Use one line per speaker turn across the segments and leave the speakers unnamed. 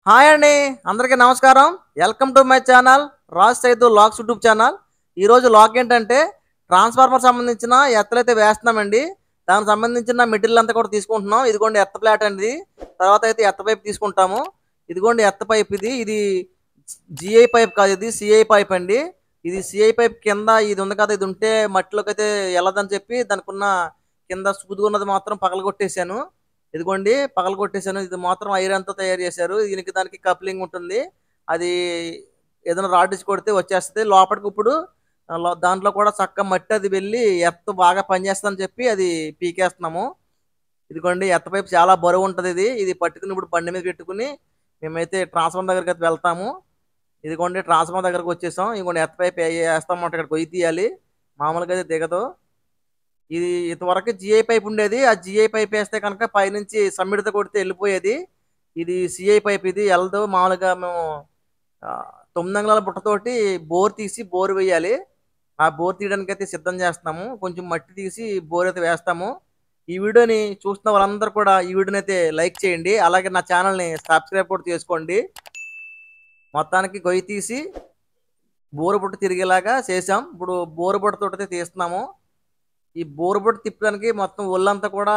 Hi అండి, అందరికీ నమస్కారం. Welcome to my channel Raj Saidu lakhs YouTube channel. ఈరోజు లాక్ ఏంటంటే ట్రాన్స్ఫార్మర్ సంబంధించిన ఎత్తలైతే వేస్తున్నామండి. దానికి సంబంధించిన మెటీరియల్ అంతా కూడా తీసుకుంటున్నాం. ఇదిగోండి ఎత్త ప్లాట్ అండి. తర్వాత అయితే ఎత్త పైప్ తీసుకుంటాము. ఇదిగోండి ఎత్త పైప్ ఇది జిఐ పైప్ కాదు, ఇది సిఐ పైప్ అండి. ఇది సిఐ పైప్ కింద ఇది ఉంది కదా, ఇది ఉంటే మట్టిలోకి అయితే వెళ్ళదని చెప్పి దానికి ఉన్న కింద సూది ఉన్నది మాత్రం పగలగొట్టేశాను. ఇదిగోండి పగలగొట్టేశాను. ఇది మాత్రం ఐరన్‌తో తయారు చేశారు. దీనికి దానికి కప్లింగ్ ఉంటుంది. అది ఏదైనా రాడ్ ఇచ్చి కొడితే వచ్చేస్తది. లోపటికి ఇప్పుడు దాంట్లో కూడా చక్కగా మట్టి అది వెళ్ళి ఎర్త్ బాగా పనిచేస్తదని చెప్పి అది పీకేస్తున్నాము. ఇదిగోండి ఎర్త్ పైప్ చాలా బరువుంటది ఇది. ఇది పట్టుకుని ఇప్పుడు బండి మీద పెట్టుకొని మేమైతే ట్రాన్స్‌ఫార్మర్ దగ్గరికైతే వెళ్తాము. ఇదిగోండి ట్రాన్స్‌ఫార్మర్ దగ్గరకొచ్చేసాం. ఇదిగోండి ఎర్త్ పైప్ ఏస్తామన్నమాట. ఇక్కడ గొయ్యి తీయాలి. మామూలుగా అయితే దిగదు. ఇది ఇంతవరకు జిఐ పైప్ ఉండేది. ఆ జిఐ పైప్ వేస్తే కనుక పైనుంచి సమ్మిడితో కొడితే వెళ్ళిపోయేది. ఇది సిఐ పైప్, ఇది ఎళ్ళదు. మామూలుగా మేము 9 అంగుళాల బుట్టతోటి బోర్ తీసి బోర్ వేయాలి. ఆ బోర్ తీయడానికైతే సిద్ధం చేస్తున్నాము. కొంచెం మట్టి తీసి బోర్ అయితే వేస్తాము. ఈ వీడియోని చూస్తున్న వాళ్ళందరూ కూడా ఈ వీడియోని అయితే లైక్ చేయండి. అలాగే నా ఛానల్‌ని సబ్స్క్రైబ్ కూడా చేసుకోండి. మొత్తానికి గొయ్యి తీసి బోరు బుట్ట తిరిగేలాగా చేసాం. ఇప్పుడు బోరు బుట్టతోటైతే తీస్తున్నాము. ఈ బోరు బుట్ట తిప్పడానికి మొత్తం ఒళ్ళంతా కూడా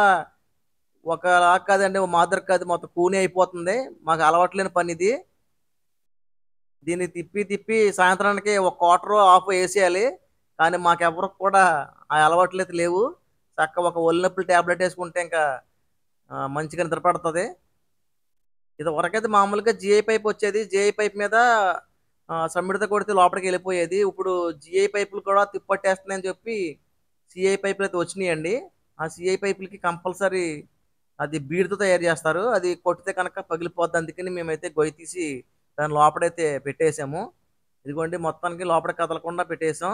ఒకలా కాదండి, ఓ మాదిరి కాదు, మొత్తం కూని అయిపోతుంది. మాకు అలవాట్లేని పని ఇది. దీన్ని తిప్పి తిప్పి సాయంత్రానికి ఒక క్వార్టరో హాఫో ఏసేయాలి. కానీ మాకెవ్వరికి కూడా ఆ అలవాట్లయితే లేవు. చక్కగా ఒక ఒళ్ళు నొప్పుల టాబ్లెట్ ఏసుకుంటే ఇంకా మంచిగా నిద్ర పడతది. ఇదివరకైతే మామూలుగా జిఐ పైప్ వచ్చేది. జిఐ పైప్ మీద సమ్మిడితో కొడితే లోపలికెళ్ళిపోయేది. ఇప్పుడు జిఐ పైపులు కూడా తిప్పట్టేస్తున్నాయని చెప్పి సిఐ పైపులయితే వచ్చినియండి. ఆ సిఐ పైపులకి కంపల్సరీ అది బీడ్‌తో తయారు చేస్తారు. అది కొడితే కనుక పగిలిపోద్ది. అందుకని మేమైతే గొయ్యి తీసి దాని లోపడైతే పెట్టేసాము. ఇదిగోండి మొత్తానికి లోపల కదలకుండా పెట్టేసాం.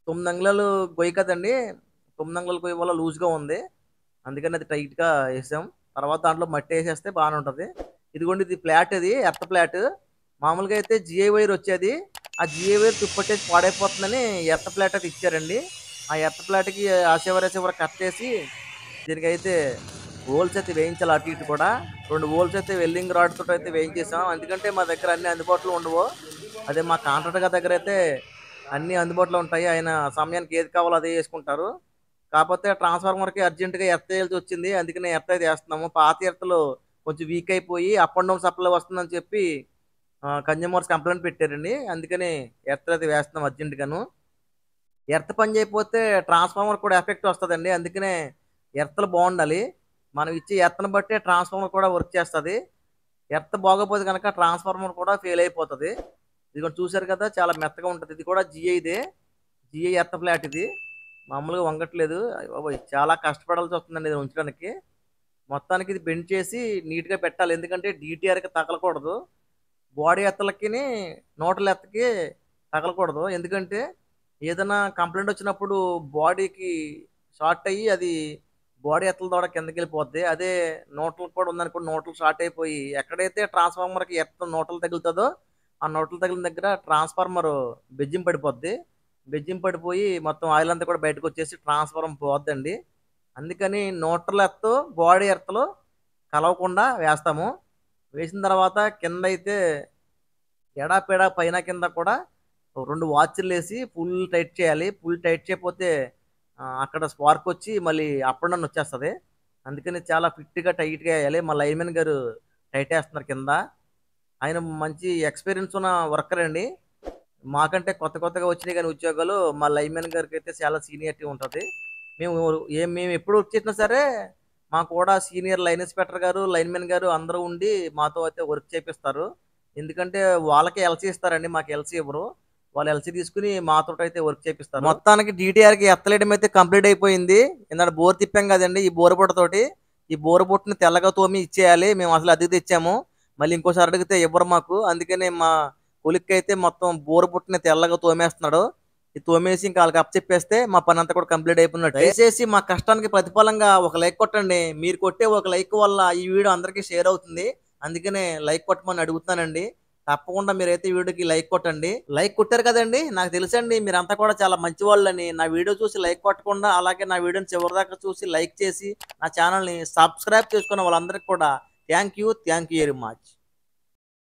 9 అంగుళాలు గొయ్యి కదండీ! 9 అంగుళాల గొయ్యి వల్ల లూజ్‌గా ఉంది. అందుకని అది టైట్‌గా ఏసాం. తర్వాత దాంట్లో మట్టేసేస్తే బానే ఉంటది. ఇదిగోండి ఇది ఫ్లాట్, ఇది ఎర్త్ ఫ్లాట్. మామూలుగా అయితే జిఐ వైర్ వచ్చేది. ఆ జిఐ వైర్ తుప్పట్టేసి పాడైపోతుందని ఎర్త్ ఫ్లాట్ అయితే ఇచ్చారండి. ఆ ఎర్త్ ఫ్లాట్‌కి ఆ చివర కట్టేసి దీనికైతే హోల్స్ అయితే వేయించాలి అటు ఇటు కూడా. 2 హోల్స్ అయితే వెల్డింగ్ రాడ్ తోటైతే వేయించేసాం. ఎందుకంటే మా దగ్గర అన్నీ అందుబాటులో ఉండవు. అదే మా కాంట్రాక్టర్ గారి దగ్గరైతే అన్నీ అందుబాటులో ఉంటాయి. ఆయన సమయానికి ఏది కావాలో అదే యేసుకుంటారు. కాపోతే ట్రాన్స్‌ఫార్మర్‌కి అర్జెంట్‌గా ఎర్త్ ఎయాల్సొచ్చింది. అందుకనే ఎర్త్ అయితే యేస్తున్నాము. పాత ఎర్త్‌లు కొంచెం వీక్ అయిపోయి అప్ అండ్ డౌన్ సప్లై వస్తుందని చెప్పి కన్జ్యూమర్స్ కంప్లెయింట్ పెట్టారండి. అందుకని ఎర్త్ అయితే వేస్తున్నాం అర్జెంట్‌గాను. ఎర్త్ పని చేయకపోతే ట్రాన్స్‌ఫార్మర్ కూడా ఎఫెక్ట్ వస్తదండి. అందుకనే ఎర్త్‌లు బావుండాలి. మనం ఇచ్చే ఎర్త్‌ని బట్టే ట్రాన్స్‌ఫార్మర్ కూడా వర్క్ చేస్తది. ఎర్త్ బాగోపోతే గనక ట్రాన్స్‌ఫార్మర్ కూడా ఫెయిల్ అయిపోతది. ఇదిగోండి చూసారు కదా! చాలా మెత్తగా ఉంటది. ఇది కూడా జిఐదే. జిఐ ఎర్త్ ఫ్లాట్ ఇది. మామూలుగా వంగట్లేదు. అయ్యబాబోయ్! చాలా కష్టపడాల్సొస్తుందండి ఇది ఉంచడానికి. మొత్తానికి ఇది బెండ్ చేసి నీట్‌గా పెట్టాలి. ఎందుకంటే డీటీఆర్‌కి తగలకూడదు. బాడీ ఎత్తలకిని, నోటల ఎత్తకి తగలకూడదు. ఎందుకంటే ఏదైనా కంప్లెయింట్ వచ్చినప్పుడు బాడీకి షార్ట్ అయ్యి అది బాడీ ఎత్తల ద్వారా కిందకెళ్ళిపోద్ది. అదే నోట్లకు కూడా ఉందనుకోండి, నోట్లు షార్ట్ అయిపోయి ఎక్కడైతే ట్రాన్స్‌ఫార్మర్‌కి ఎర్త్ నోట్లు తగులుతదో, ఆ నోట్లు తగిలిన దగ్గర ట్రాన్స్‌ఫార్మర్ బెజ్జింగ్ పడిపోద్ది. బెజ్జింగ్ పడిపోయి మొత్తం ఆయిల్ అంతా కూడా బయటకొచ్చేసి ట్రాన్స్‌ఫార్మర్ పోద్దండి. అందుకని న్యూట్రల్ ఎర్త్, బాడీ ఎర్త్‌లు కలవకుండా వేస్తాము. వేసిన తర్వాత కిందయితే ఎడాపెడా పైన కింద కూడా 2 వాచర్‌లేసి ఫుల్ టైట్ చేయాలి. ఫుల్ టైట్ చేయకపోతే అక్కడ స్పార్కొచ్చి మళ్ళీ అప్ అండ్ డౌన్ వచ్చేస్తది. అందుకని చాలా ఫిట్‌గా, టైట్‌గా ఎయాలి. మా లైన్‌మెన్ గారు టైటేస్తున్నారు కింద. ఆయన మంచి ఎక్స్‌పీరియన్స్ ఉన్న వర్కర్ అండి. మాకంటే కొత్త కొత్తగా వచ్చినాయి గాని ఉద్యోగాలు, మా లైన్‌మెన్ గారికైతే చాలా సీనియారిటీ ఉంటది. మేము మేమెప్పుడు వర్క్ చేసినా సరే, మాకు కూడా సీనియర్ లైన్ ఇన్స్‌పెక్టర్ గారు, లైన్‌మెన్ గారు అందరూ ఉండి మాతో అయితే వర్క్ చేపిస్తారు. ఎందుకంటే వాళ్ళకే ఎల్‌సీ ఇస్తారండి. మాకు ఎల్‌సీ ఇవ్వరు. వాళ్ళు ఎల్‌సీ తీసుకొని మాతోటైతే వర్క్ చేపిస్తారు. మొత్తానికి డీటీఆర్‌కి ఎత్తలేయడం అయితే కంప్లీట్ అయిపోయింది. ఇందాక బోర్ తిప్పాం కదండీ! ఈ బోరు బుట్టతోటి. ఈ బోరు బుట్టని తెల్లగా తోమి ఇచ్చేయాలి. మేము అసలు అద్దెకు తెచ్చాము. మళ్ళీ ఇంకోసారి అడిగితే ఇవ్వరు మాకు. అందుకనే మా కొలిక్కయితే మొత్తం బోరు బుట్టని తెల్లగా తోమేస్తున్నాడు. ఇది తోమేసి ఇంకా ఆళ్ళకి అప్పచెప్పేస్తే మా పనంతా కూడా కంప్లీట్ అయిపోయినట్టే. దయచేసి మా కష్టానికి ప్రతిఫలంగా ఒక లైక్ కొట్టండి. మీరు కొట్టే ఒక లైక్ వల్ల ఈ వీడియో అందరికీ షేర్ అవుతుంది. అందుకనే లైక్ కొట్టమని అడుగుతున్నానండి. తప్పకుండా మీరైతే ఈ వీడియోకి లైక్ కొట్టండి. లైక్ కొట్టారు కదండీ! నాకు తెలుసండి మీరంతా కూడా చాలా మంచివాళ్ళని. నా వీడియో చూసి లైక్ కొట్టకుండా, అలాగే నా వీడియోని చివరిదాకా చూసి లైక్ చేసి, నా ఛానెల్‌ని సబ్స్క్రైబ్ చేసుకున్న వాళ్ళందరికీ కూడా థాంక్ యూ వెరీ మచ్.